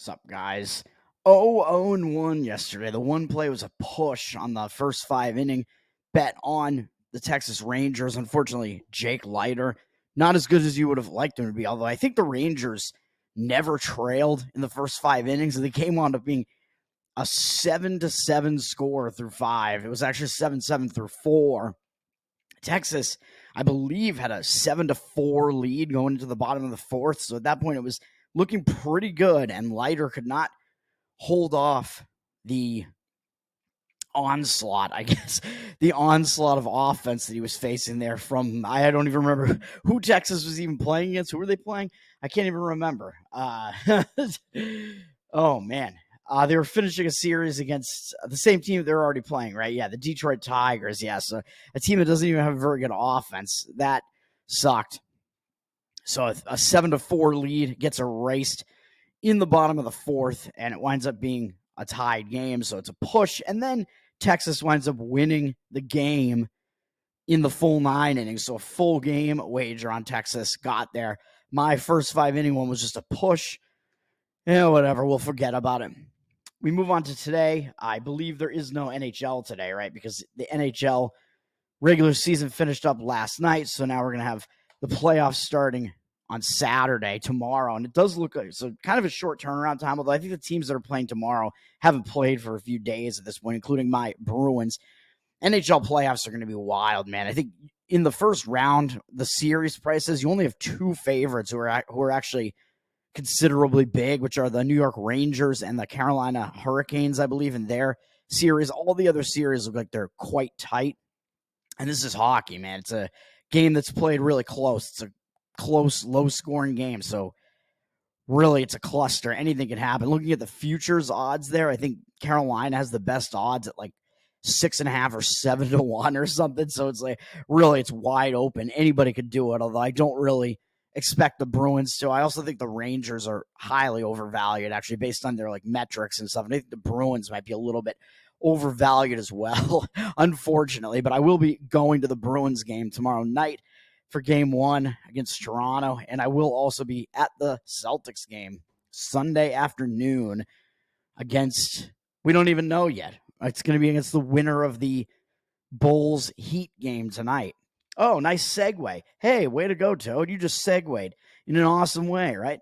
What's up, guys? 0-1 yesterday. The one play was a push on the first 5 inning. Bet on the Texas Rangers. Unfortunately, Jake Leiter, not as good as you would have liked him to be, although I think the Rangers never trailed in the first 5 innings. The game wound up being a 7-7 score through 5. It was actually 7-7 through 4. Texas, I believe, had a 7-4 lead going into the bottom of the fourth. So at that point, it was looking pretty good, and Leiter could not hold off the onslaught, I guess, the onslaught of offense that he was facing there from, I don't even remember who Texas was even playing against. Who were they playing? I can't even remember. Oh, man. They were finishing a series against the same team they're already playing, right? Yeah, the Detroit Tigers. Yeah, so a team that doesn't even have a very good offense. That sucked. So a 7-4 lead gets erased in the bottom of the fourth, and it winds up being a tied game. So it's a push, and then Texas winds up winning the game in the full 9 innings. So a full game wager on Texas got there. My first 5-inning one was just a push. Yeah, whatever. We'll forget about it. We move on to today. I believe there is no NHL today, right? Because the NHL regular season finished up last night. So now we're going to have the playoffs starting on Saturday, tomorrow. And it does look like so kind of a short turnaround time, although I think the teams that are playing tomorrow haven't played for a few days at this point, including my Bruins. NHL playoffs are going to be wild, man. I think in the first round, the series prices, you only have two favorites who are actually considerably big, which are the New York Rangers and the Carolina Hurricanes, I believe, in their series. All the other series look like they're quite tight. And this is hockey, man. It's a game that's played really close. It's a close, low-scoring game. So really, it's a cluster. Anything can happen. Looking at the futures odds there, I think Carolina has the best odds at like 6.5 or 7-1 or something. So it's like, really, it's wide open. Anybody could do it, although I don't really expect the Bruins to. I also think the Rangers are highly overvalued, actually, based on their like metrics and stuff. And I think the Bruins might be a little bit overvalued as well, unfortunately. But I will be going to the Bruins game tomorrow night for game 1 against Toronto. And I will also be at the Celtics game Sunday afternoon against, we don't even know yet. It's going to be against the winner of the Bulls Heat game tonight. Oh, nice segue. Hey, way to go, Toad. You just segued in an awesome way, right?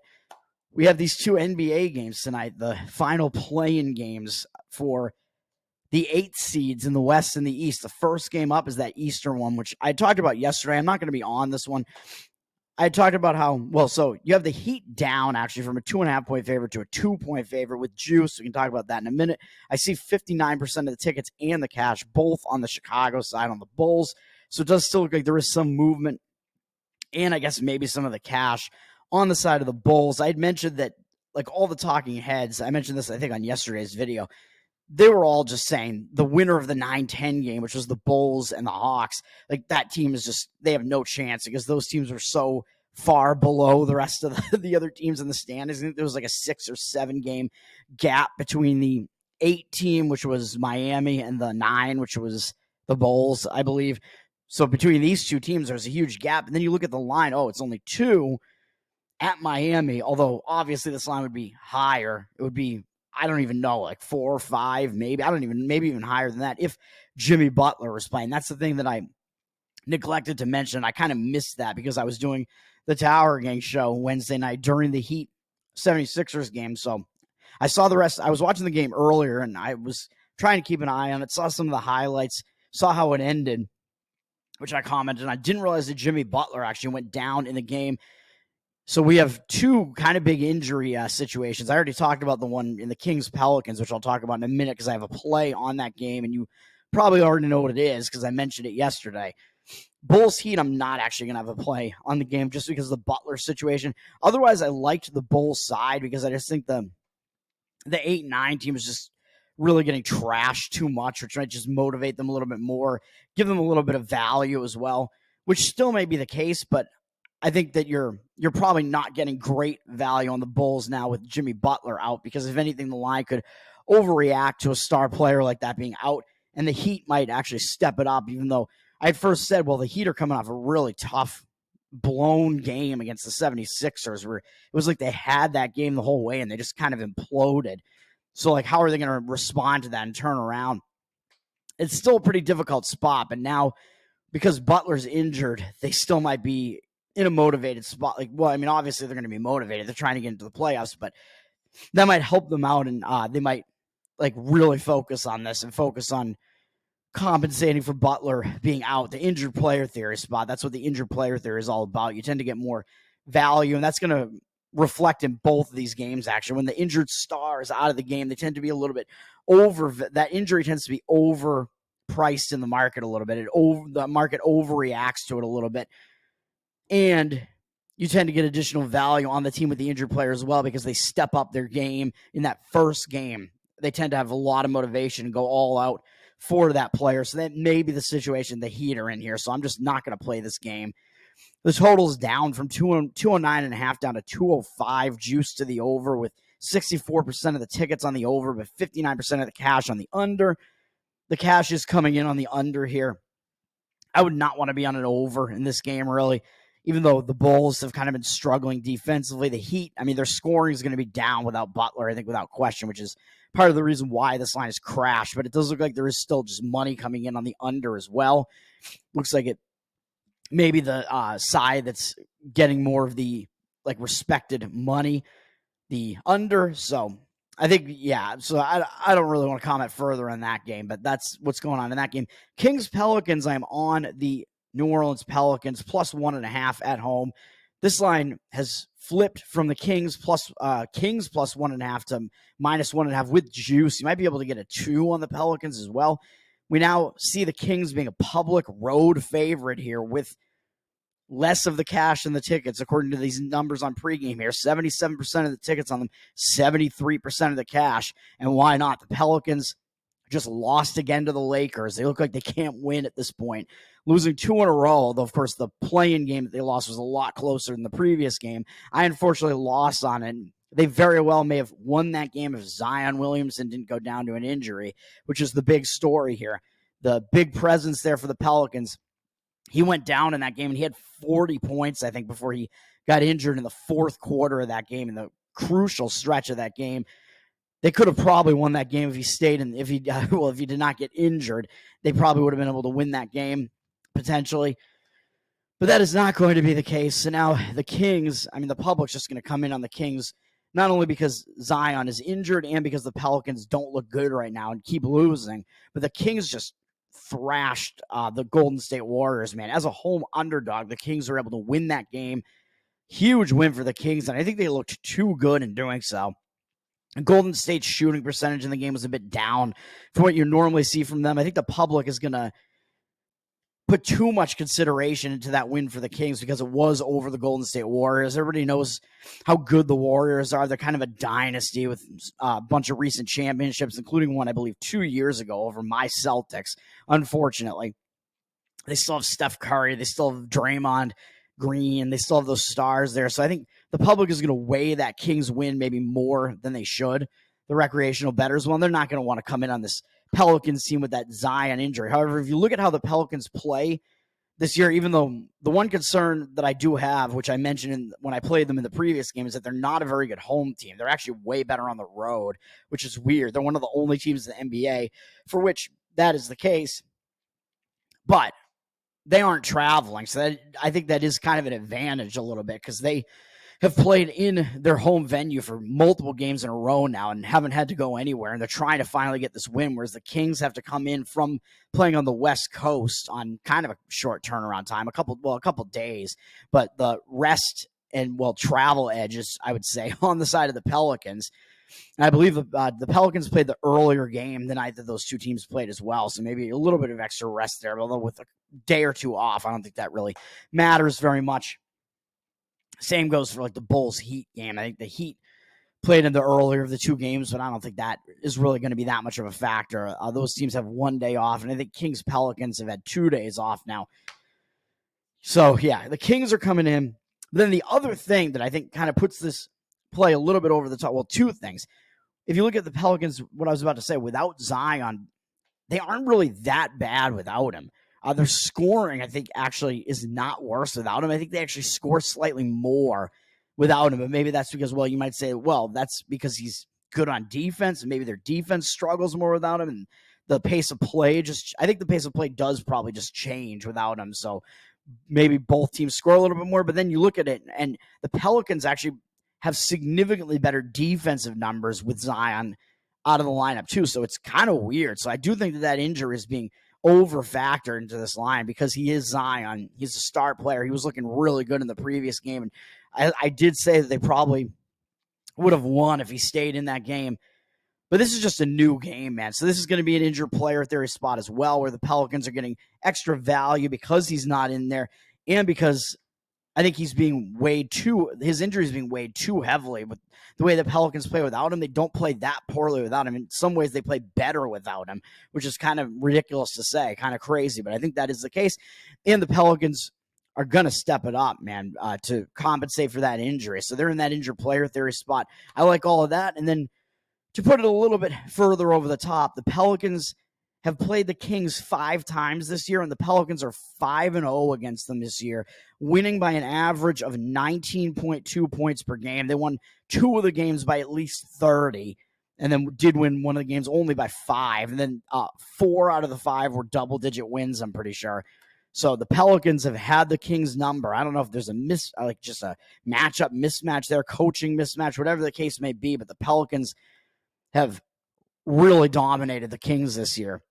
We have these two NBA games tonight, the final play-in games for the 8 seeds in the West and the East. The first game up is that Eastern one, which I talked about yesterday. I'm not going to be on this one. I talked about how, well, so you have the Heat down actually from a 2.5-point favorite to a 2-point favorite with juice. We can talk about that in a minute. I see 59% of the tickets and the cash, both on the Chicago side on the Bulls. So it does still look like there is some movement and I guess maybe some of the cash on the side of the Bulls. I had mentioned that like all the talking heads, I mentioned this, I think, on yesterday's video, they were all just saying the winner of the 9-10 game, which was the Bulls and the Hawks, like that team is just, they have no chance because those teams are so far below the rest of the other teams in the standings. I think there was like a 6 or 7 game gap between the 8 team, which was Miami, and the 9, which was the Bulls, I believe. So between these two teams, there's a huge gap. And then you look at the line, oh, it's only 2 at Miami, although obviously this line would be higher. It would be, I don't even know, like 4 or 5, maybe. Maybe even higher than that if Jimmy Butler was playing. That's the thing that I neglected to mention. I kind of missed that because I was doing the Tower Gang show Wednesday night during the Heat 76ers game. So I saw the rest. I was watching the game earlier and I was trying to keep an eye on it, saw some of the highlights, saw how it ended, which I commented. And I didn't realize that Jimmy Butler actually went down in the game. So we have 2 kind of big injury situations. I already talked about the one in the Kings-Pelicans, which I'll talk about in a minute because I have a play on that game, and you probably already know what it is because I mentioned it yesterday. Bulls Heat, I'm not actually going to have a play on the game just because of the Butler situation. Otherwise, I liked the Bulls side because I just think the 8-9 team is just really getting trashed too much, which might just motivate them a little bit more, give them a little bit of value as well, which still may be the case, but I think that you're probably not getting great value on the Bulls now with Jimmy Butler out because if anything, the line could overreact to a star player like that being out, and the Heat might actually step it up, even though I had first said, well, the Heat are coming off a really tough blown game against the 76ers where it was like they had that game the whole way and they just kind of imploded. So, like, how are they going to respond to that and turn around? It's still a pretty difficult spot, but now because Butler's injured, they still might be in a motivated spot. Like, well, I mean, obviously they're going to be motivated. They're trying to get into the playoffs, but that might help them out, and they might like really focus on this and focus on compensating for Butler being out. The injured player theory spot. That's what the injured player theory is all about. You tend to get more value, and that's going to reflect in both of these games, actually. When the injured star is out of the game, they tend to be a little bit that injury tends to be overpriced in the market a little bit. The market overreacts to it a little bit. And you tend to get additional value on the team with the injured player as well because they step up their game in that first game. They tend to have a lot of motivation and go all out for that player. So that may be the situation the Heat are in here. So I'm just not going to play this game. The total's down from 209.5 down to 205, juice to the over with 64% of the tickets on the over, but 59% of the cash on the under. The cash is coming in on the under here. I would not want to be on an over in this game, really, even though the Bulls have kind of been struggling defensively. The Heat, I mean, their scoring is going to be down without Butler, I think, without question, which is part of the reason why this line has crashed. But it does look like there is still just money coming in on the under as well. Looks like it maybe the side that's getting more of the like respected money, the under. So I think, yeah, so I don't really want to comment further on that game, but that's what's going on in that game. Kings Pelicans, I'm on the New Orleans Pelicans plus 1.5 at home. This line has flipped from the Kings plus 1.5 to minus 1.5 with juice. You might be able to get a 2 on the Pelicans as well. We now see the Kings being a public road favorite here with less of the cash than the tickets, according to these numbers on pregame here. 77% of the tickets on them, 73% of the cash. And why not? The Pelicans just lost again to the Lakers. They look like they can't win at this point. Losing 2 in a row, although, of course, the play-in game that they lost was a lot closer than the previous game. I unfortunately lost on it. They very well may have won that game if Zion Williamson didn't go down to an injury, which is the big story here. The big presence there for the Pelicans. He went down in that game, and he had 40 points, I think, before he got injured in the fourth quarter of that game, in the crucial stretch of that game. They could have probably won that game if he stayed, and if he did not get injured, they probably would have been able to win that game, potentially. But that is not going to be the case. So now the Kings, I mean, the public's just going to come in on the Kings, not only because Zion is injured and because the Pelicans don't look good right now and keep losing, but the Kings just thrashed the Golden State Warriors, man. As a home underdog, the Kings were able to win that game. Huge win for the Kings, and I think they looked too good in doing so. Golden State's shooting percentage in the game was a bit down from what you normally see from them. I think the public is going to put too much consideration into that win for the Kings because it was over the Golden State Warriors. Everybody knows how good the Warriors are. They're kind of a dynasty with a bunch of recent championships, including one, I believe, 2 years ago over my Celtics. Unfortunately, they still have Steph Curry. They still have Draymond Green. They still have those stars there. So I think the public is going to weigh that Kings win maybe more than they should. The recreational bettors, well, they're not going to want to come in on this Pelicans team with that Zion injury. However, if you look at how the Pelicans play this year, even though the one concern that I do have, which I mentioned when I played them in the previous game, is that they're not a very good home team. They're actually way better on the road, which is weird. They're one of the only teams in the NBA for which that is the case. But they aren't traveling, so I think that is kind of an advantage a little bit because they have played in their home venue for multiple games in a row now and haven't had to go anywhere, and they're trying to finally get this win, whereas the Kings have to come in from playing on the West Coast on kind of a short turnaround time, a couple days, but the rest and, travel edges, I would say, on the side of the Pelicans. And I believe the Pelicans played the earlier game the night that those two teams played as well, so maybe a little bit of extra rest there, although with a day or two off, I don't think that really matters very much. Same goes for like the Bulls-Heat game. I think the Heat played in the earlier of the two games, but I don't think that is really going to be that much of a factor. Those teams have 1 day off, and I think Kings-Pelicans have had 2 days off now. So, yeah, the Kings are coming in. Then the other thing that I think kind of puts this play a little bit over the top, well, two things. If you look at the Pelicans, what I was about to say, without Zion, they aren't really that bad without him. Their scoring, I think, actually is not worse without him. I think they actually score slightly more without him. But maybe that's because, well, you might say, well, that's because he's good on defense, and maybe their defense struggles more without him. And the pace of play I think the pace of play does probably just change without him. So maybe both teams score a little bit more. But then you look at it, and the Pelicans actually have significantly better defensive numbers with Zion out of the lineup too. So it's kind of weird. So I do think that injury is being over factored into this line because he is Zion. He's a star player. He was looking really good in the previous game. And I did say that they probably would have won if he stayed in that game. But this is just a new game, man. So this is going to be an injured player theory spot as well, where the Pelicans are getting extra value because he's not in there and because I think his injury is being weighed too heavily with the way the Pelicans play without him. They don't play that poorly without him. In some ways, they play better without him, which is kind of ridiculous to say, kind of crazy. But I think that is the case. And the Pelicans are going to step it up, man, to compensate for that injury. So they're in that injured player theory spot. I like all of that. And then to put it a little bit further over the top, the Pelicans have played the Kings 5 times this year, and the Pelicans are 5-0 against them this year, winning by an average of 19.2 points per game. They won 2 of the games by at least 30, and then did win one of the games only by 5. And then 4 out of the 5 were double-digit wins, I'm pretty sure. So the Pelicans have had the Kings number. I don't know if there's just a matchup mismatch there, coaching mismatch, whatever the case may be, but the Pelicans have really dominated the Kings this year.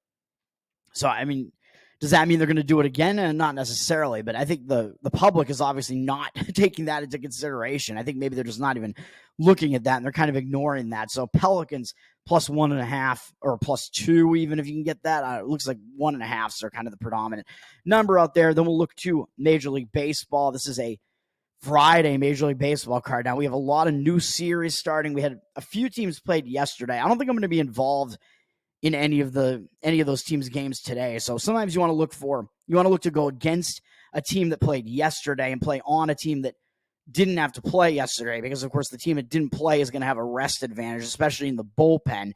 So, I mean, does that mean they're going to do it again? And not necessarily, but I think the public is obviously not taking that into consideration. I think maybe they're just not even looking at that, and they're kind of ignoring that. So Pelicans plus 1.5 or plus 2, even if you can get that. It looks like 1.5s are kind of the predominant number out there. Then we'll look to Major League Baseball. This is a Friday Major League Baseball card. Now we have a lot of new series starting. We had a few teams played yesterday. I don't think I'm going to be involved in any of those teams' games today. So sometimes you want to look to go against a team that played yesterday and play on a team that didn't have to play yesterday, because of course the team that didn't play is going to have a rest advantage, especially in the bullpen.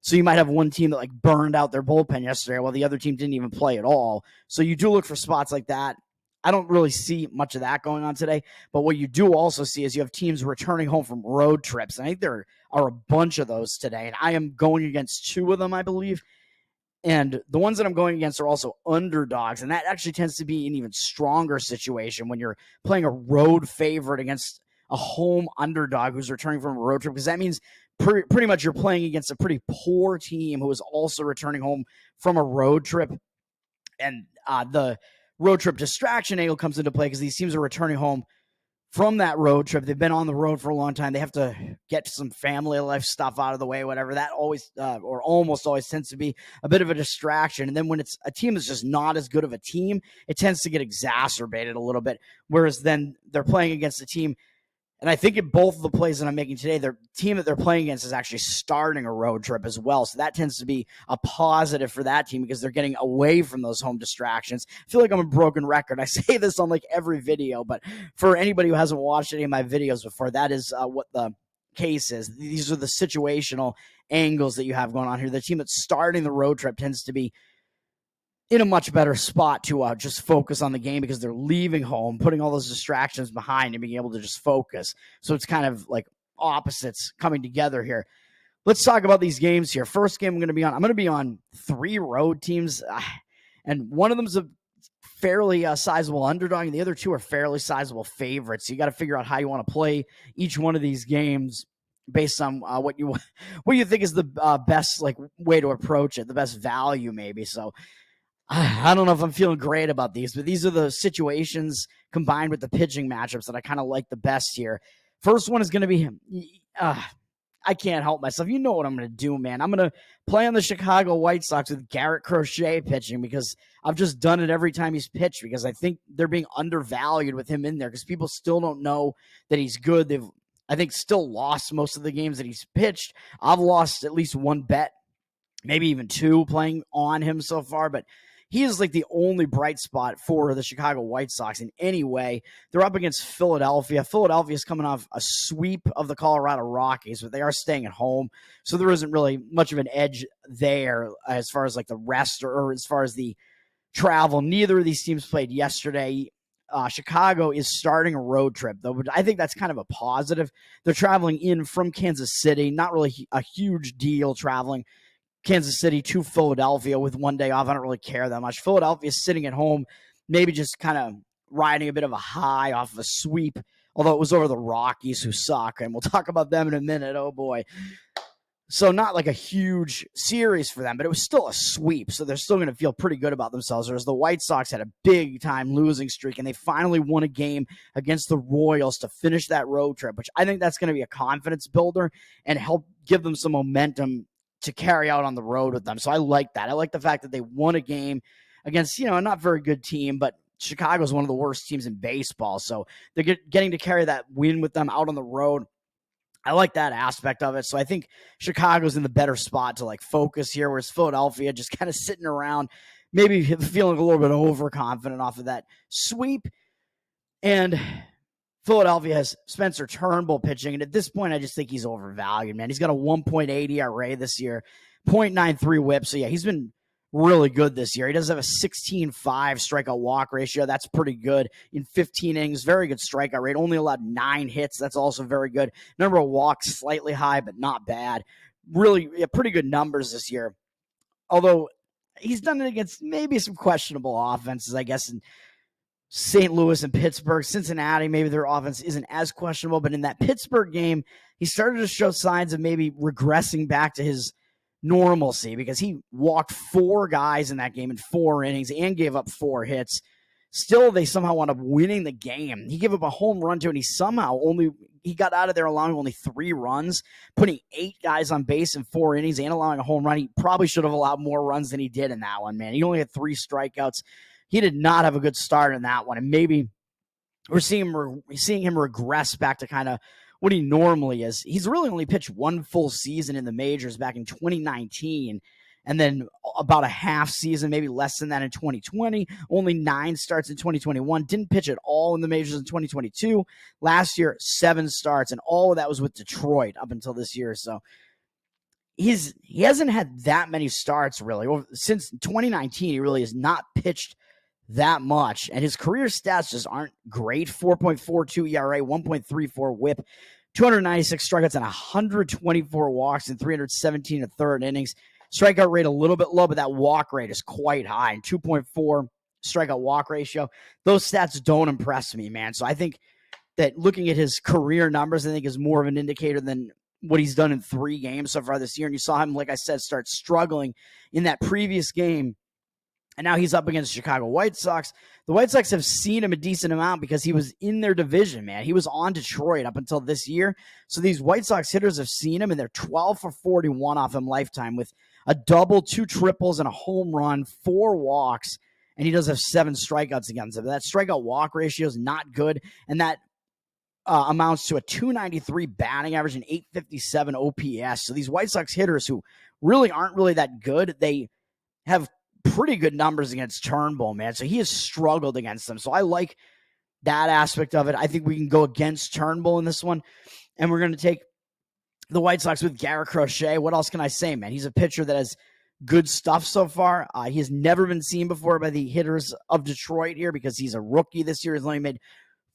So you might have one team that like burned out their bullpen yesterday while the other team didn't even play at all. So you do look for spots like that. I don't really see much of that going on today, but what you do also see is you have teams returning home from road trips. And I think there are a bunch of those today, and I am going against 2 of them, I believe. And the ones that I'm going against are also underdogs, and that actually tends to be an even stronger situation when you're playing a road favorite against a home underdog who's returning from a road trip, because that means pretty much you're playing against a pretty poor team who is also returning home from a road trip. And the road trip distraction angle comes into play because these teams are returning home from that road trip. They've been on the road for a long time. They have to get some family life stuff out of the way, whatever. That always or almost always tends to be a bit of a distraction. And then when it's a team that's just not as good of a team, it tends to get exacerbated a little bit. Whereas then they're playing against a team, and I think in both of the plays that I'm making today, the team that they're playing against is actually starting a road trip as well. So that tends to be a positive for that team because they're getting away from those home distractions. I feel like I'm a broken record. I say this on like every video, but for anybody who hasn't watched any of my videos before, that is what the case is. These are the situational angles that you have going on here. The team that's starting the road trip tends to be in a much better spot to just focus on the game because they're leaving home, putting all those distractions behind and being able to just focus. So it's kind of like opposites coming together here. Let's talk about these games here. First game I'm going to be on 3 road teams, and one of them is a fairly sizable underdog, and the other 2 are fairly sizable favorites. So you got to figure out how you want to play each one of these games based on what you think is the best like way to approach it, the best value maybe. So I don't know if I'm feeling great about these, but these are the situations combined with the pitching matchups that I kind of like the best here. First one is going to be, I can't help myself. You know what I'm going to do, man. I'm going to play on the Chicago White Sox with Garrett Crochet pitching because I've just done it every time he's pitched because I think they're being undervalued with him in there because people still don't know that he's good. They've, I think, still lost most of the games that he's pitched. I've lost at least 1 bet, maybe even 2 playing on him so far, but he is like the only bright spot for the Chicago White Sox in any way. They're up against Philadelphia. Philadelphia is coming off a sweep of the Colorado Rockies, but they are staying at home. So there isn't really much of an edge there as far as like the rest or as far as the travel. Neither of these teams played yesterday. Chicago is starting a road trip, though, but I think that's kind of a positive. They're traveling in from Kansas City, not really a huge deal traveling Kansas City to Philadelphia with one day off. I don't really care that much. Philadelphia is sitting at home, maybe just kind of riding a bit of a high off of a sweep, although it was over the Rockies, who suck, and we'll talk about them in a minute. Oh, boy. So not like a huge series for them, but it was still a sweep. So they're still going to feel pretty good about themselves. Whereas the White Sox had a big-time losing streak, and they finally won a game against the Royals to finish that road trip, which I think that's going to be a confidence builder and help give them some momentum to carry out on the road with them. So I like that. I like the fact that they won a game against, a not very good team, but Chicago's one of the worst teams in baseball. So they're getting to carry that win with them out on the road. I like that aspect of it. So I think Chicago's in the better spot to focus here, whereas Philadelphia just kind of sitting around, maybe feeling a little bit overconfident off of that sweep. And Philadelphia has Spencer Turnbull pitching. And at this point, I just think he's overvalued, man. He's got a 1.8 ERA this year, 0.93 whip. So yeah, he's been really good this year. He does have a 16.5 strikeout walk ratio. That's pretty good in 15 innings. Very good strikeout rate. Only allowed 9 hits. That's also very good. Number of walks slightly high, but not bad. Really pretty good numbers this year. Although he's done it against maybe some questionable offenses, I guess, in St. Louis and Pittsburgh. Cincinnati, maybe their offense isn't as questionable, but in that Pittsburgh game, he started to show signs of maybe regressing back to his normalcy because he walked 4 guys in that game in 4 innings and gave up 4 hits. Still, they somehow wound up winning the game. He gave up a home run to it, and he got out of there allowing only 3 runs, putting 8 guys on base in 4 innings and allowing a home run. He probably should have allowed more runs than he did in that one, man. He only had 3 strikeouts. He did not have a good start in that one, and maybe we're seeing him regress back to kind of what he normally is. He's really only pitched 1 full season in the majors back in 2019, and then about a half season, maybe less than that in 2020. Only 9 starts in 2021. Didn't pitch at all in the majors in 2022. Last year, 7 starts, and all of that was with Detroit up until this year. So he hasn't had that many starts, really. Since 2019, he really has not pitched that much, and his career stats just aren't great. 4.42 ERA, 1.34 whip, 296 strikeouts and 124 walks in 317 1/3 innings. Strikeout rate a little bit low, but that walk rate is quite high, and 2.4 strikeout walk ratio. Those stats don't impress me, man. So I think that looking at his career numbers, I think is more of an indicator than what he's done in 3 games so far this year. And you saw him, like I said, start struggling in that previous game. And now he's up against Chicago White Sox. The White Sox have seen him a decent amount because he was in their division, man. He was on Detroit up until this year. So these White Sox hitters have seen him, and they're 12 for 41 off him lifetime with a double, 2 triples, and a home run, 4 walks. And he does have 7 strikeouts against him. That strikeout walk ratio is not good, and that amounts to a 293 batting average and 857 OPS. So these White Sox hitters who really aren't really that good, they have pretty good numbers against Turnbull, man. So he has struggled against them. So I like that aspect of it. I think we can go against Turnbull in this one. And we're going to take the White Sox with Garrett Crochet. What else can I say, man? He's a pitcher that has good stuff so far. He has never been seen before by the hitters of Detroit here because he's a rookie this year. He's only made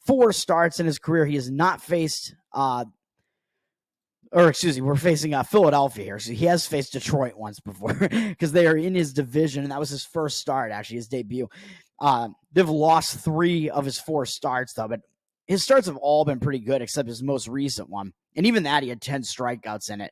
4 starts in his career. He has not faced we're facing Philadelphia here. So he has faced Detroit once before because they are in his division, and that was his first start, actually, his debut. They've lost 3 of his 4 starts, though, but his starts have all been pretty good except his most recent one. And even that, he had 10 strikeouts in it.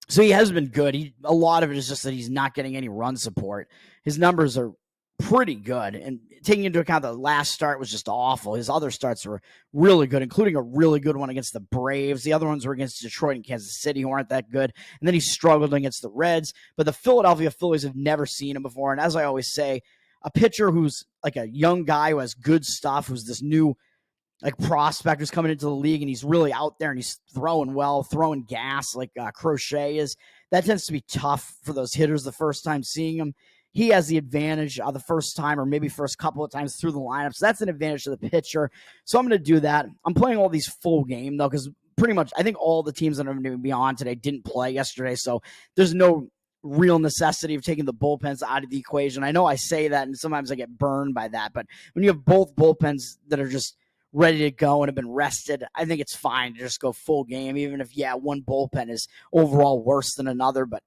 So he has been good. A lot of it is just that he's not getting any run support. His numbers are pretty good, and taking into account the last start was just awful. His other starts were really good, including a really good one against the Braves. The other ones were against Detroit and Kansas City, who aren't that good, and then he struggled against the Reds. But the Philadelphia Phillies have never seen him before, and as I always say, a pitcher who's like a young guy who has good stuff, who's this new prospect who's coming into the league, and he's really out there and he's throwing well, throwing gas like Crochet is. That tends to be tough for those hitters the first time seeing him. He has the advantage the first time or maybe first couple of times through the lineup. So that's an advantage to the pitcher. So I'm going to do that. I'm playing all these full game, though, because pretty much I think all the teams that are going to be on today didn't play yesterday. So there's no real necessity of taking the bullpens out of the equation. I know I say that, and sometimes I get burned by that, but when you have both bullpens that are just ready to go and have been rested, I think it's fine to just go full game, even if, one bullpen is overall worse than another, but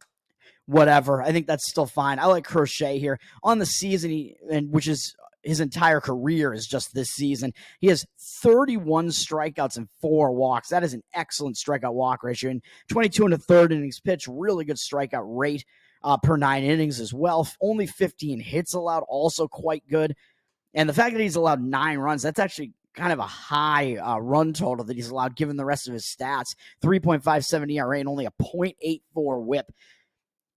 whatever. I think that's still fine. I like Crochet here on the season, which is his entire career is just this season. He has 31 strikeouts and 4 walks. That is an excellent strikeout walk ratio. And 22 and a third innings pitch, really good strikeout rate per 9 innings as well. Only 15 hits allowed, also quite good. And the fact that he's allowed 9 runs, that's actually kind of a high run total that he's allowed given the rest of his stats. 3.57 ERA and only a .84 whip.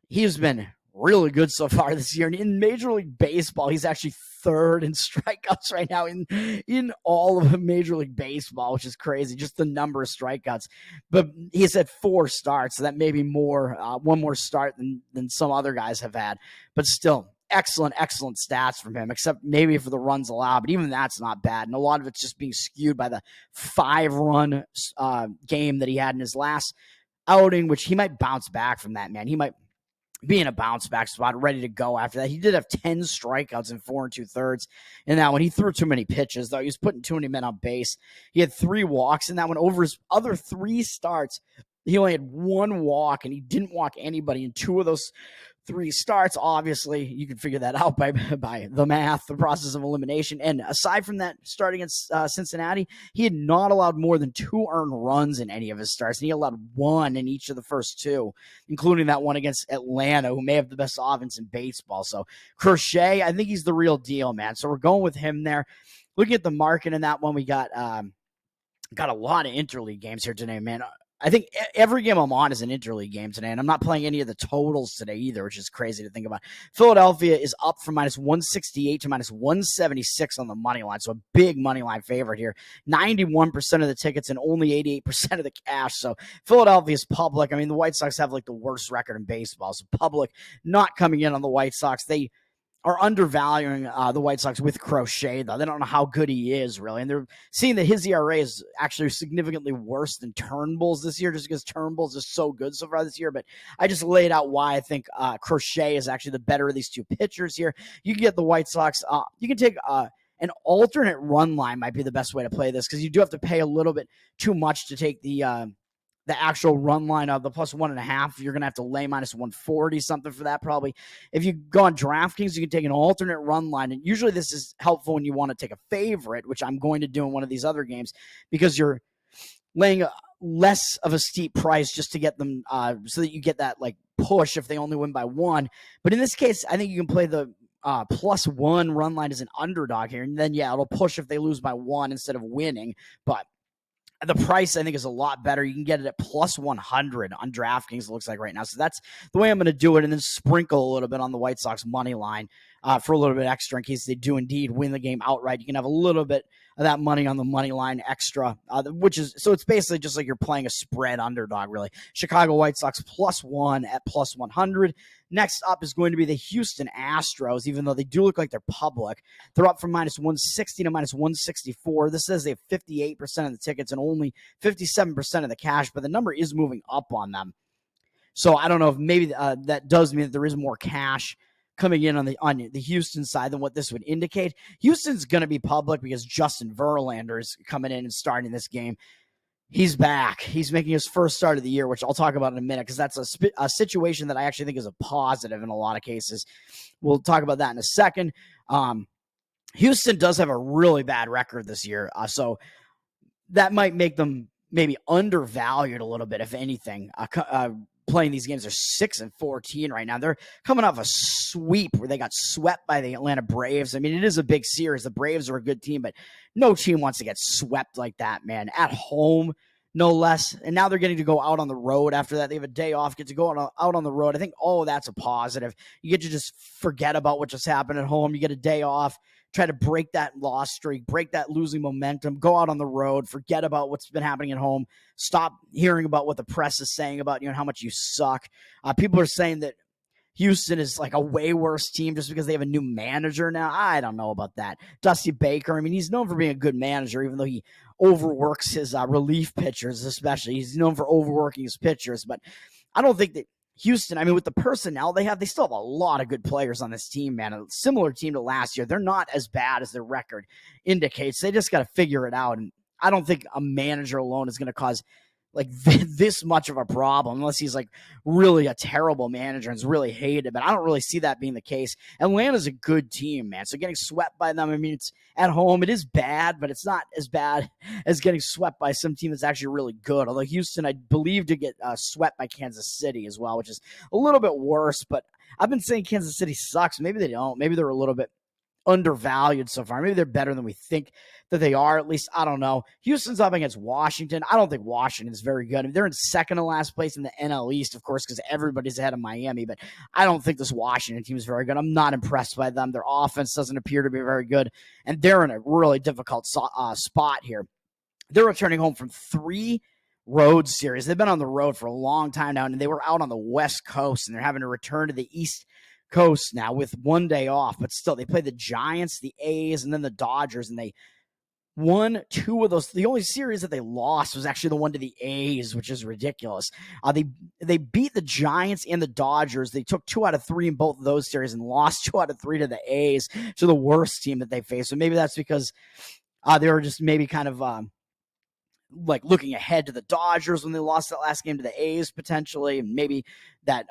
He has been really good so far this year. And in Major League Baseball, he's actually third in strikeouts right now in all of Major League Baseball, which is crazy, just the number of strikeouts. But he's had 4 starts, so that may be more, one more start than some other guys have had. But still, excellent stats from him, except maybe for the runs allowed. But even that's not bad. And a lot of it's just being skewed by the 5-run game that he had in his last outing, which he might bounce back from that, man. He might be in a bounce back spot, ready to go after that. He did have 10 strikeouts in 4 2/3 in that one. He threw too many pitches, though. He was putting too many men on base. He had 3 walks in that one. Over his other 3 starts, he only had 1 walk, and he didn't walk anybody in 2 of those 3 starts. Obviously, you can figure that out by the math, the process of elimination. And aside from that start against Cincinnati, he had not allowed more than 2 earned runs in any of his starts, and he allowed 1 in each of the first 2, including that one against Atlanta, who may have the best offense in baseball. So Crochet, I think he's the real deal, man. So we're going with him there. Looking at the market in that one, we got a lot of interleague games here today, man. I think every game I'm on is an interleague game today, and I'm not playing any of the totals today either, which is crazy to think about. Philadelphia is up from -168 to -176 on the money line, so a big money line favorite here. 91% of the tickets and only 88% of the cash. So Philadelphia is public. I mean, the White Sox have like the worst record in baseball, so public not coming in on the White Sox. They are undervaluing the White Sox with Crochet, though. They don't know how good he is, really. And they're seeing that his ERA is actually significantly worse than Turnbull's this year, just because Turnbull's is so good so far this year. But I just laid out why I think Crochet is actually the better of these 2 pitchers here. You can get the White Sox. You can take an alternate run line might be the best way to play this, because you do have to pay a little bit too much to take the actual run line of the +1.5. You're going to have to lay -140 something for that probably. If you go on DraftKings, you can take an alternate run line. And usually this is helpful when you want to take a favorite, which I'm going to do in one of these other games, because you're laying less of a steep price just to get them so that you get that like push if they only win by 1. But in this case, I think you can play the +1 run line as an underdog here. And then, it'll push if they lose by 1 instead of winning. But the price, I think, is a lot better. You can get it at +100 on DraftKings, it looks like right now. So that's the way I'm going to do it, and then sprinkle a little bit on the White Sox money line for a little bit extra in case they do indeed win the game outright. You can have a little bit of that money on the money line extra, so it's basically just like you're playing a spread underdog, really. Chicago White Sox +1 at +100. Next up is going to be the Houston Astros, even though they do look like they're public. They're up from -160 to -164. This says they have 58% of the tickets and only 57% of the cash, but the number is moving up on them. So I don't know if maybe that does mean that there is more cash coming in on the Houston side than what this would indicate. Houston's going to be public because Justin Verlander is coming in and starting this game. He's back. He's making his first start of the year, which I'll talk about in a minute, because that's a situation that I actually think is a positive in a lot of cases. We'll talk about that in a second. Houston does have a really bad record this year, so that might make them maybe undervalued a little bit, if anything. Playing these games, they're 6-14 right now. They're coming off a sweep where they got swept by the Atlanta Braves. I mean, it is a big series. The Braves are a good team, but no team wants to get swept like that, man. At home, no less. And now they're getting to go out on the road after that. They have a day off, get to go out on the road. I think all of that's a positive. You get to just forget about what just happened at home. You get a day off, try to break that loss streak, break that losing momentum, go out on the road, forget about what's been happening at home, stop hearing about what the press is saying about you and how much you suck. People are saying that Houston is like a way worse team just because they have a new manager now. I don't know about that. Dusty Baker, I mean, he's known for being a good manager, even though he overworks his relief pitchers, especially. He's known for overworking his pitchers, but I don't think that Houston, I mean, with the personnel they have, they still have a lot of good players on this team, man. A similar team to last year. They're not as bad as their record indicates. They just got to figure it out. And I don't think a manager alone is going to cause like this much of a problem unless he's like really a terrible manager and is really hated. But I don't really see that being the case. Atlanta's a good team, man. So getting swept by them, I mean, it's at home. It is bad, but it's not as bad as getting swept by some team that's actually really good. Although Houston, I believe, to get swept by Kansas City as well, which is a little bit worse. But I've been saying Kansas City sucks. Maybe they don't. Maybe they're a little bit undervalued so far. Maybe they're better than we think that they are. At least, I don't know. Houston's up against Washington. I don't think Washington's very good. I mean, they're in second to last place in the NL East, of course, because everybody's ahead of Miami, but I don't think this Washington team is very good. I'm not impressed by them. Their offense doesn't appear to be very good, and they're in a really difficult spot here. They're returning home from 3 road series. They've been on the road for a long time now, and they were out on the West Coast, and they're having to return to the East Coast now with 1 day off. But still, they play the Giants, the A's, and then the Dodgers, and they won 2 of those. The only series that they lost was actually the one to the A's, which is ridiculous. They beat the Giants and the Dodgers. They took 2 out of 3 in both of those series and lost 2 out of 3 to the A's, to the worst team that they faced. So maybe that's because they were just maybe kind of like looking ahead to the Dodgers when they lost that last game to the A's potentially, and maybe that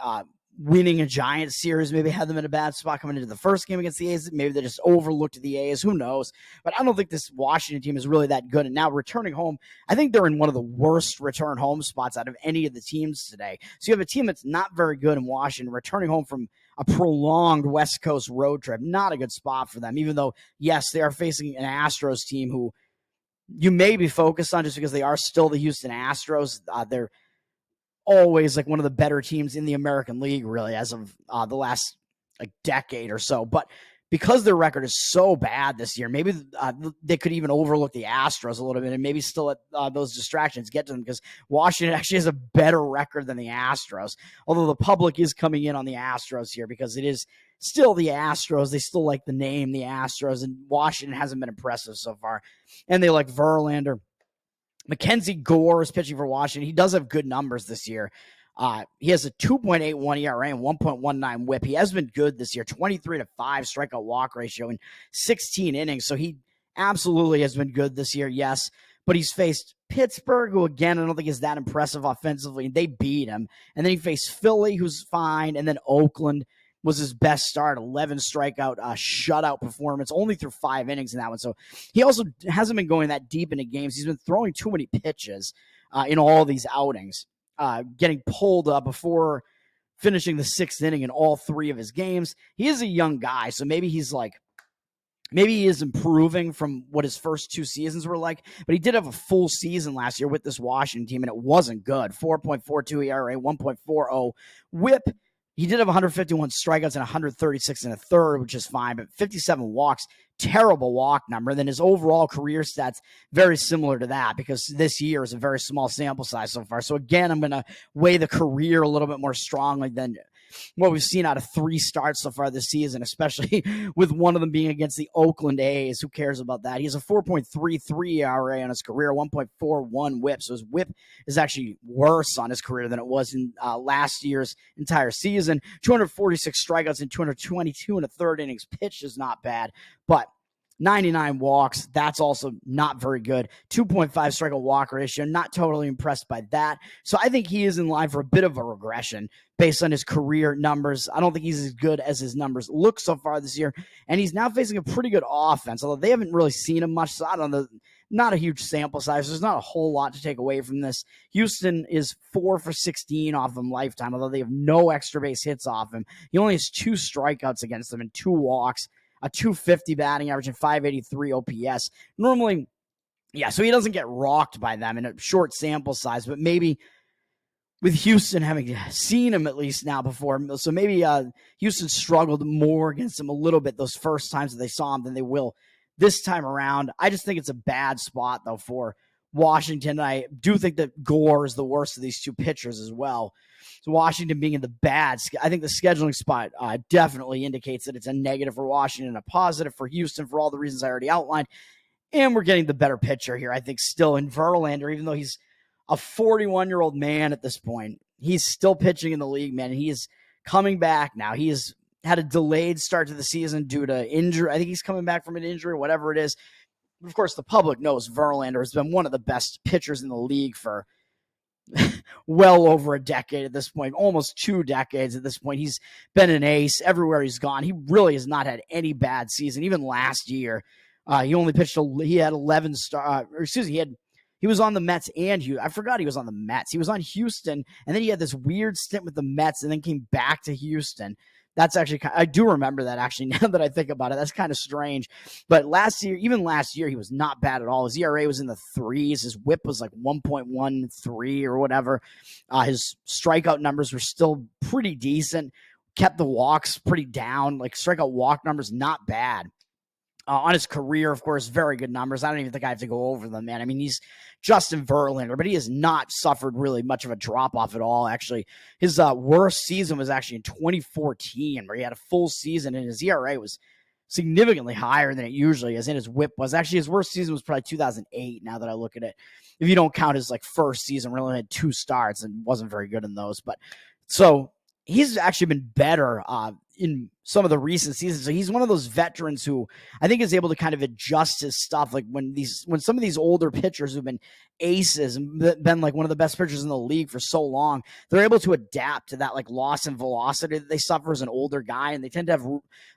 winning a Giants series maybe had them in a bad spot coming into the first game against the A's. Maybe they just overlooked the A's. Who knows? But I don't think this Washington team is really that good. And now returning home, I think they're in one of the worst return home spots out of any of the teams today. So you have a team that's not very good in Washington, returning home from a prolonged West Coast road trip. Not a good spot for them, even though, yes, they are facing an Astros team who you may be focused on just because they are still the Houston Astros. They're always like one of the better teams in the American League, really, as of the last like decade or so. But because their record is so bad this year, maybe they could even overlook the Astros a little bit and maybe still let those distractions get to them, because Washington actually has a better record than the Astros. Although the public is coming in on the Astros here because it is still the Astros. They still like the name, the Astros, and Washington hasn't been impressive so far. And they like Verlander. Mackenzie Gore is pitching for Washington. He does have good numbers this year. He has a 2.81 ERA and 1.19 whip. He has been good this year, 23-5 strikeout walk ratio in 16 innings. So he absolutely has been good this year, yes. But he's faced Pittsburgh, who, again, I don't think is that impressive offensively, and they beat him. And then he faced Philly, who's fine, and then Oakland was his best start, 11 strikeout, shutout performance, only through 5 innings in that one. So he also hasn't been going that deep into games. He's been throwing too many pitches in all these outings, getting pulled before finishing the 6th inning in all 3 of his games. He is a young guy, so maybe he is improving from what his first 2 seasons were like, but he did have a full season last year with this Washington team, and it wasn't good. 4.42 ERA, 1.40 whip. He did have 151 strikeouts and 136 in a third, which is fine, but 57 walks, terrible walk number. And then his overall career stats, very similar to that, because this year is a very small sample size so far. So again, I'm going to weigh the career a little bit more strongly than what we've seen out of 3 starts so far this season, especially with one of them being against the Oakland A's. Who cares about that? He has a 4.33 ERA on his career, 1.41 whip. So his whip is actually worse on his career than it was in last year's entire season. 246 strikeouts and 222 and a third innings pitched is not bad, but 99 walks, that's also not very good. 2.5 strikeout walk ratio, not totally impressed by that. So I think he is in line for a bit of a regression based on his career numbers. I don't think he's as good as his numbers look so far this year. And he's now facing a pretty good offense, although they haven't really seen him much. So I don't know, not a huge sample size. There's not a whole lot to take away from this. Houston is 4 for 16 off him lifetime, although they have no extra base hits off him. He only has 2 strikeouts against them and 2 walks. A 250 batting average and 583 OPS. Normally, yeah, so he doesn't get rocked by them in a short sample size, but maybe with Houston having seen him at least now before, so maybe Houston struggled more against him a little bit those first times that they saw him than they will this time around. I just think it's a bad spot, though, for Washington. I do think that Gore is the worst of these 2 pitchers as well. So Washington being in the bad, I think the scheduling spot definitely indicates that it's a negative for Washington and a positive for Houston for all the reasons I already outlined. And we're getting the better pitcher here, I think, still in Verlander, even though he's a 41-year-old man at this point. he's still pitching in the league, man. He is coming back now. He has had a delayed start to the season due to injury. I think he's coming back from an injury, whatever it is. Of course, the public knows Verlander has been one of the best pitchers in the league for well over a decade at this point, almost 2 decades at this point. He's been an ace everywhere he's gone. He really has not had any bad season. Even last year, he only pitched. He had 11 he was on the Mets and Houston. I forgot he was on the Mets. He was on Houston, and then he had this weird stint with the Mets, and then came back to Houston. That's actually, I do remember that actually now that I think about it. That's kind of strange. But even last year, he was not bad at all. His ERA was in the 3s. His whip was like 1.13 or whatever. His strikeout numbers were still pretty decent. Kept the walks pretty down. Like strikeout walk numbers, not bad. On his career, of course, very good numbers. I don't even think I have to go over them, man. I mean, he's Justin Verlander, but he has not suffered really much of a drop-off at all, actually. His worst season was actually in 2014, where he had a full season, and his ERA was significantly higher than it usually is, and his whip was. Actually, his worst season was probably 2008, now that I look at it. If you don't count his first season, where he only had 2 starts and wasn't very good in those. But so he's actually been better in some of the recent seasons. So he's one of those veterans who I think is able to kind of adjust his stuff. Like when some of these older pitchers who've been aces and been like one of the best pitchers in the league for so long, they're able to adapt to that like loss in velocity that they suffer as an older guy. And they tend to have,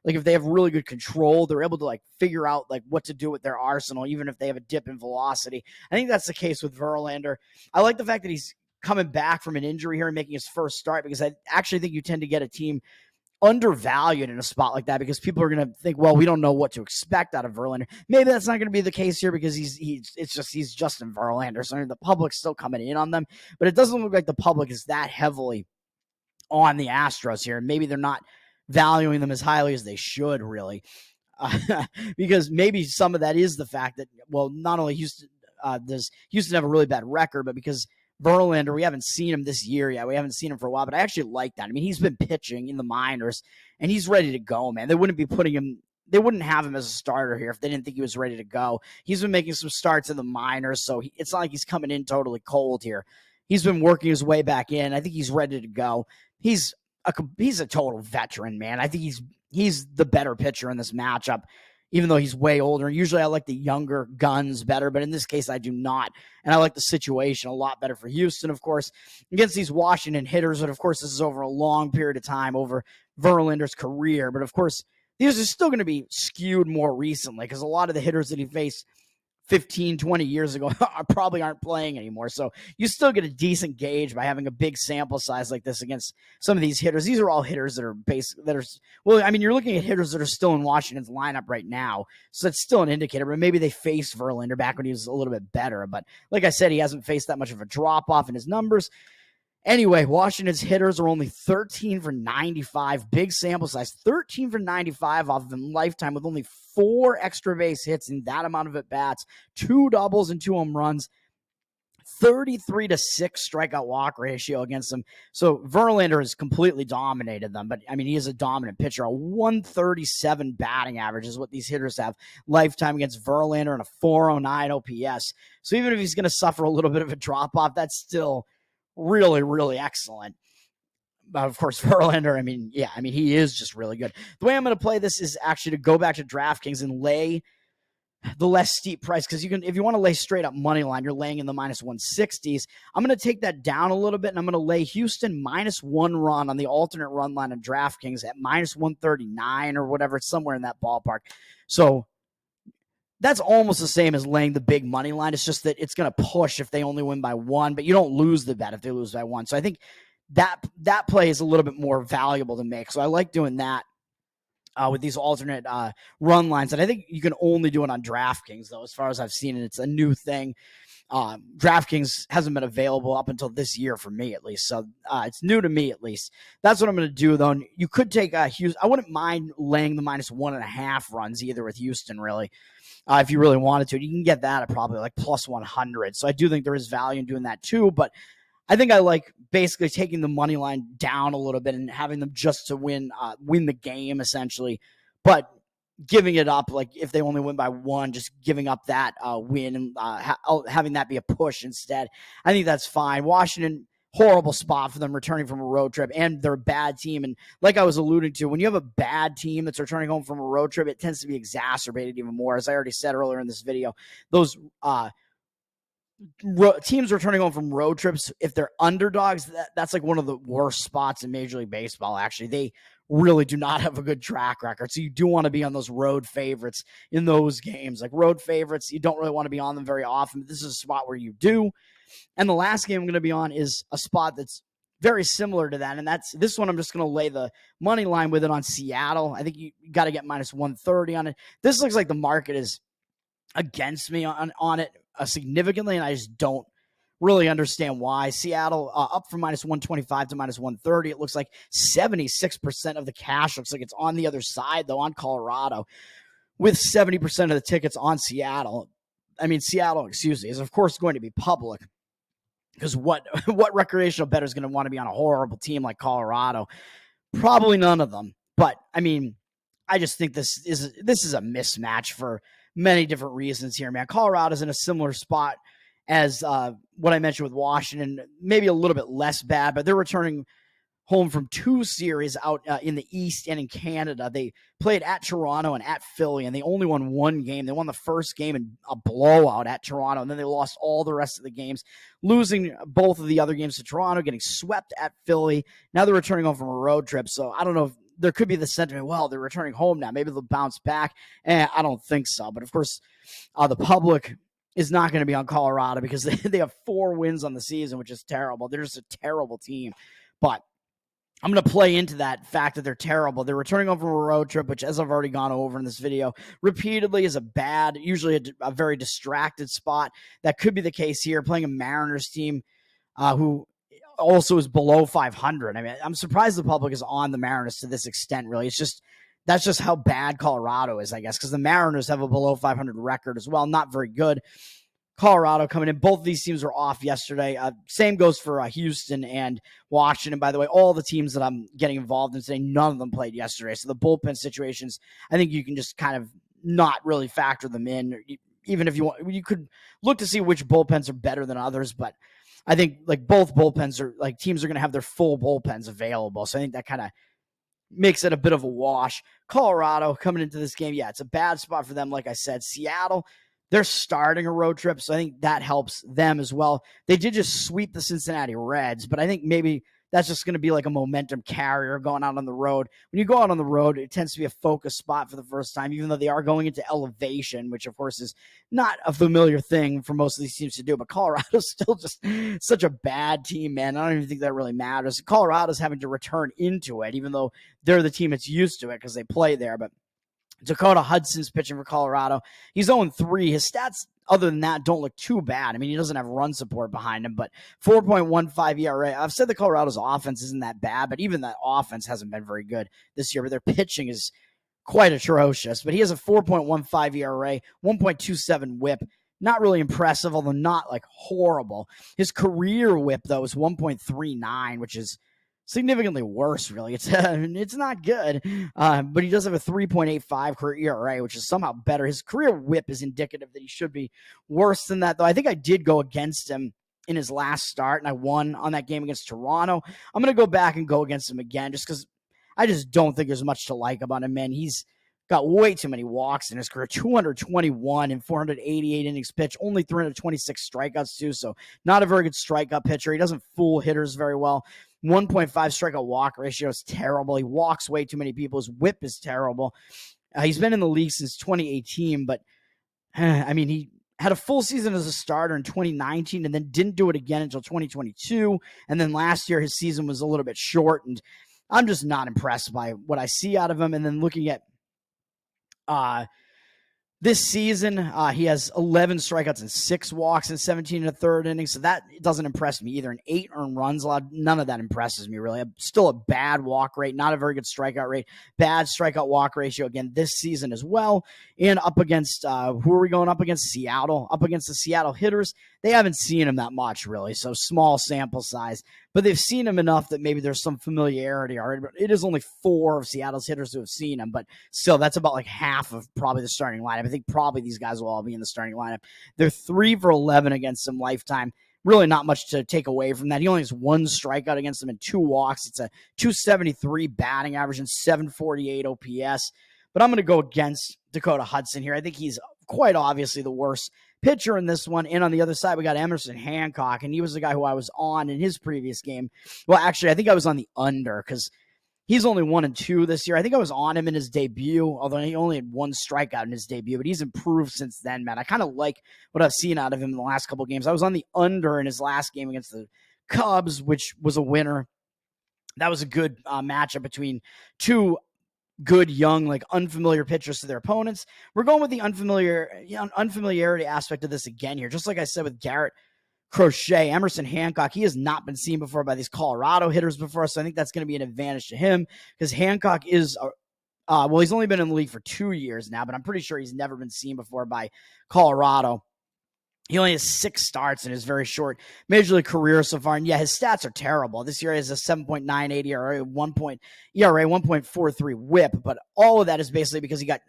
like, if they have really good control, they're able to like figure out like what to do with their arsenal, even if they have a dip in velocity. I think that's the case with Verlander. I like the fact that he's coming back from an injury here and making his first start, because I actually think you tend to get a team undervalued in a spot like that, because people are going to think, well, we don't know what to expect out of Verlander. Maybe that's not going to be the case here, because he's Justin Verlander. So the public's still coming in on them, but it doesn't look like the public is that heavily on the Astros here. And maybe they're not valuing them as highly as they should, really. Because maybe some of that is the fact that, well, not only does Houston have a really bad record, but because Verlander, we haven't seen him this year yet. We haven't seen him for a while, but I actually like that. I mean, he's been pitching in the minors, and he's ready to go, man. They wouldn't have him as a starter here if they didn't think he was ready to go. He's been making some starts in the minors, so it's not like he's coming in totally cold here. He's been working his way back in. I think he's ready to go. He's a total veteran, man. I think he's the better pitcher in this matchup, even though he's way older. Usually I like the younger guns better, but in this case I do not. And I like the situation a lot better for Houston, of course, against these Washington hitters. But of course, this is over a long period of time, over Verlander's career. But of course, these are still going to be skewed more recently, because a lot of the hitters that he faced 15, 20 years ago probably aren't playing anymore. So you still get a decent gauge by having a big sample size like this against some of these hitters. These are all hitters that are you're looking at hitters that are still in Washington's lineup right now. So that's still an indicator, but maybe they faced Verlander back when he was a little bit better. But like I said, he hasn't faced that much of a drop off in his numbers. Anyway, Washington's hitters are only 13 for 95, big sample size, 13 for 95 off of them lifetime, with only 4 extra base hits in that amount of at-bats, 2 doubles and 2 home runs, 33-6 strikeout walk ratio against them. So Verlander has completely dominated them, but I mean, he is a dominant pitcher. A 137 batting average is what these hitters have lifetime against Verlander, and a 409 OPS. So even if he's going to suffer a little bit of a drop-off, that's still really, really excellent. Of course, Verlander, he is just really good. The way I'm going to play this is actually to go back to DraftKings and lay the less steep price, because if you want to lay straight up money line, you're laying in the minus 160s. I'm going to take that down a little bit, and I'm going to lay Houston minus 1 run on the alternate run line of DraftKings at minus 139 or whatever. It's somewhere in that ballpark. So that's almost the same as laying the big money line. It's just that it's going to push if they only win by 1, but you don't lose the bet if they lose by 1. So I think that play is a little bit more valuable to make. So I like doing that with these alternate run lines. And I think you can only do it on DraftKings, though, as far as I've seen it. It's a new thing. DraftKings hasn't been available up until this year for me, at least. So it's new to me, at least. That's what I'm going to do, though. And you could take Houston. I wouldn't mind laying the minus 1.5 runs either with Houston, really. If you really wanted to, you can get that at probably like plus 100. So I do think there is value in doing that too. But I think I like basically taking the money line down a little bit and having them just to win the game, essentially. But giving it up, like if they only win by 1, just giving up that win and having that be a push instead. I think that's fine. Washington horrible spot for them returning from a road trip, and they're a bad team. And like I was alluding to, when you have a bad team that's returning home from a road trip, it tends to be exacerbated even more. As I already said earlier in this video, those teams returning home from road trips, if they're underdogs, that's like one of the worst spots in Major League Baseball. Actually, they really do not have a good track record. So you do want to be on those road favorites in those games. Like road favorites, you don't really want to be on them very often. But this is a spot where you do. And the last game I'm going to be on is a spot that's very similar to that. And that's this one. I'm just going to lay the money line with it on Seattle. I think you got to get minus 130 on it. This looks like the market is against me on it significantly, and I just don't really understand why. Seattle up from minus 125 to minus 130. It looks like 76% of the cash looks like it's on the other side, though, on Colorado, with 70% of the tickets on Seattle. I mean, Seattle, is of course going to be public, because what recreational bettor is going to want to be on a horrible team like Colorado? Probably none of them. But I mean, I just think this is a mismatch for many different reasons here, man. Colorado's in a similar spot as what I mentioned with Washington, maybe a little bit less bad, but they're returning home from two series out in the East and in Canada. They played at Toronto and at Philly, and they only won one game. They won the first game in a blowout at Toronto, and then they lost all the rest of the games, losing both of the other games to Toronto, getting swept at Philly. Now they're returning home from a road trip, so I don't know if there could be the sentiment, well, they're returning home now, maybe they'll bounce back. I don't think so. But of course, the public is not going to be on Colorado because they have 4 wins on the season, which is terrible. They're just a terrible team. But I'm going to play into that fact that they're terrible. They're returning home from a road trip, which, as I've already gone over in this video, repeatedly is usually a very distracted spot. That could be the case here, playing a Mariners team who also is below 500. I mean, I'm surprised the public is on the Mariners to this extent, really. That's just how bad Colorado is, I guess, because the Mariners have a below 500 record as well. Not very good. Colorado coming in. Both of these teams were off yesterday. Same goes for Houston and Washington. By the way, all the teams that I'm getting involved in today, none of them played yesterday. So the bullpen situations, I think you can just kind of not really factor them in. Even if you want, you could look to see which bullpens are better than others, but I think like both bullpens are like teams are going to have their full bullpens available. So I think that kind of makes it a bit of a wash. Colorado coming into this game, yeah, it's a bad spot for them. Like I said, Seattle, they're starting a road trip, so I think that helps them as well. They did just sweep the Cincinnati Reds, but I think maybe that's just going to be like a momentum carrier going out on the road. When you go out on the road, it tends to be a focus spot for the first time, even though they are going into elevation, which of course is not a familiar thing for most of these teams to do. But Colorado's still just such a bad team, man. I don't even think that really matters. Colorado's having to return into it, even though they're the team that's used to it because they play there. But Dakota Hudson's pitching for Colorado. He's 0-3. His stats, other than that, don't look too bad. I mean, he doesn't have run support behind him, but 4.15 ERA. I've said that Colorado's offense isn't that bad, but even that offense hasn't been very good this year. But their pitching is quite atrocious. But he has a 4.15 ERA, 1.27 whip. Not really impressive, although not like horrible. His career whip, though, is 1.39, which is significantly worse, really. It's not good, but he does have a 3.85 career ERA, which is somehow better. His career whip is indicative that he should be worse than that, though. I think I did go against him in his last start, and I won on that game against Toronto. I'm going to go back and go against him again just because I just don't think there's much to like about him, man. He's got way too many walks in his career, 221 and 488 innings pitched, only 326 strikeouts, too, so not a very good strikeout pitcher. He doesn't fool hitters very well. 1.5 strikeout walk ratio is terrible. He walks way too many people. His whip is terrible. He's been in the league since 2018, but I mean, he had a full season as a starter in 2019 and then didn't do it again until 2022. And then last year, his season was a little bit short, and I'm just not impressed by what I see out of him. And then looking at this season, he has 11 strikeouts and 6 walks in 17 1/3 innings. So that doesn't impress me either. And 8 earned runs allowed. None of that impresses me, really. Still a bad walk rate, not a very good strikeout rate. Bad strikeout walk ratio again this season as well. And up against, who are we going up against? Seattle. Up against the Seattle hitters. They haven't seen him that much, really. So small sample size. But they've seen him enough that maybe there's some familiarity already. But it is only 4 of Seattle's hitters who have seen him. But still, that's about like half of probably the starting lineup. I think probably these guys will all be in the starting lineup. They're 3 for 11 against him lifetime. really not much to take away from that. He only has 1 strikeout against them and 2 walks. It's a 273 batting average and 748 OPS. But I'm going to go against Dakota Hudson here. I think he's quite obviously the worst pitcher in this one. And on the other side, we got Emerson Hancock, and he was the guy who I was on in his previous game. Well, actually, I think I was on the under because he's only 1-2 this year. I think I was on him in his debut, although he only had 1 strikeout in his debut, but he's improved since then, man. I kind of like what I've seen out of him in the last couple of games. I was on the under in his last game against the Cubs, which was a winner. That was a good matchup between 2 good, young, like unfamiliar pitchers to their opponents. We're going with the unfamiliarity aspect of this again here. Just like I said with Garrett Crochet, Emerson Hancock, he has not been seen before by these Colorado hitters before, so I think that's going to be an advantage to him because Hancock is, he's only been in the league for 2 years now, but I'm pretty sure he's never been seen before by Colorado. He only has 6 starts in his very short major league career so far. And yeah, his stats are terrible. This year he has a 7.98 ERA, 1.43 whip, but all of that is basically because he got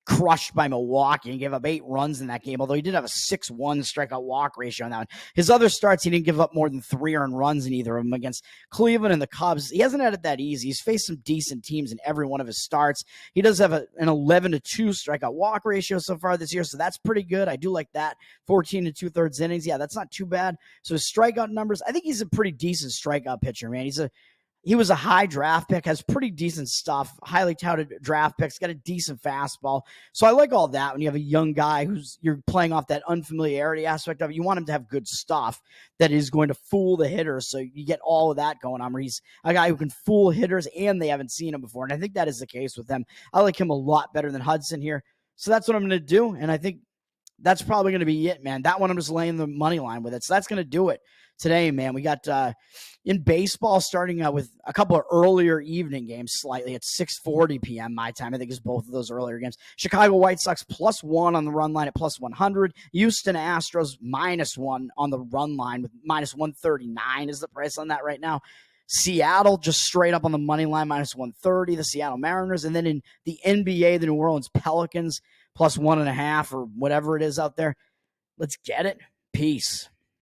crushed by Milwaukee and gave up 8 runs in that game, although he did have a 6-1 strikeout walk ratio on that one. His other starts, he didn't give up more than 3 earned runs in either of them against Cleveland and the Cubs. He hasn't had it that easy. He's faced some decent teams in every one of his starts. He does have an 11-2 strikeout walk ratio so far this year, so that's pretty good. I do like that. 14 2/3 innings. Yeah, that's not too bad. So his strikeout numbers, I think he's a pretty decent strikeout pitcher, man. He was a high draft pick, has pretty decent stuff, highly touted draft picks, got a decent fastball. So I like all that when you have a young guy you're playing off that unfamiliarity aspect of it. You want him to have good stuff that is going to fool the hitters. So you get all of that going on where he's a guy who can fool hitters and they haven't seen him before. And I think that is the case with him. I like him a lot better than Hudson here. So that's what I'm going to do. And I think that's probably going to be it, man. That one I'm just laying the money line with it. So that's going to do it today, man. We got in baseball starting out with a couple of earlier evening games slightly at 6:40 p.m. my time. I think is both of those earlier games. Chicago White Sox +1 on the run line at +100. Houston Astros -1 on the run line with -139 is the price on that right now. Seattle just straight up on the money line -130, the Seattle Mariners. And then in the NBA, the New Orleans Pelicans +1.5 or whatever it is out there. Let's get it. Peace.